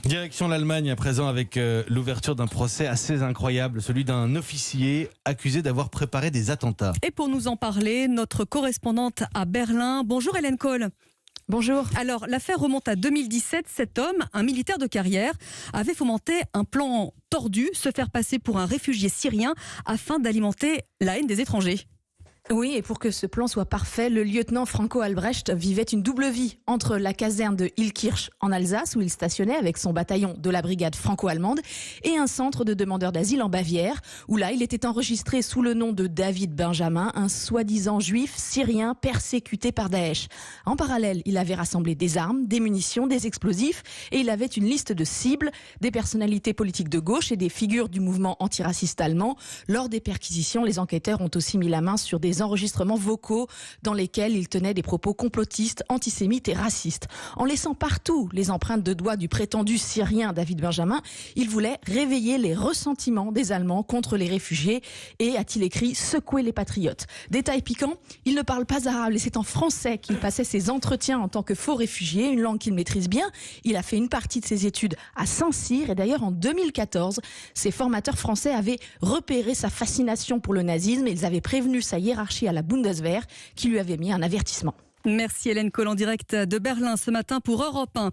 Direction l'Allemagne à présent avec l'ouverture d'un procès assez incroyable, celui d'un officier accusé d'avoir préparé des attentats. Et pour nous en parler, notre correspondante à Berlin. Bonjour Hélène Kohl. Bonjour. Alors, l'affaire remonte à 2017. Cet homme, un militaire de carrière, avait fomenté un plan tordu, se faire passer pour un réfugié syrien afin d'alimenter la haine des étrangers. Oui, et pour que ce plan soit parfait, le lieutenant Franco Albrecht vivait une double vie entre la caserne de Illkirch en Alsace, où il stationnait avec son bataillon de la brigade franco-allemande, et un centre de demandeurs d'asile en Bavière, où là, il était enregistré sous le nom de David Benjamin, un soi-disant juif syrien persécuté par Daesh. En parallèle, il avait rassemblé des armes, des munitions, des explosifs, et il avait une liste de cibles, des personnalités politiques de gauche et des figures du mouvement antiraciste allemand. Lors des perquisitions, les enquêteurs ont aussi mis la main sur des enregistrements vocaux dans lesquels il tenait des propos complotistes, antisémites et racistes. En laissant partout les empreintes de doigts du prétendu syrien David Benjamin, il voulait réveiller les ressentiments des Allemands contre les réfugiés et, a-t-il écrit, secouer les patriotes. Détail piquant, il ne parle pas arabe et c'est en français qu'il passait ses entretiens en tant que faux réfugié, une langue qu'il maîtrise bien. Il a fait une partie de ses études à Saint-Cyr et d'ailleurs en 2014, ses formateurs français avaient repéré sa fascination pour le nazisme et ils avaient prévenu sa hiérarchie à la Bundeswehr qui lui avait mis un avertissement. Merci Hélène Kohl en direct de Berlin ce matin pour Europe 1.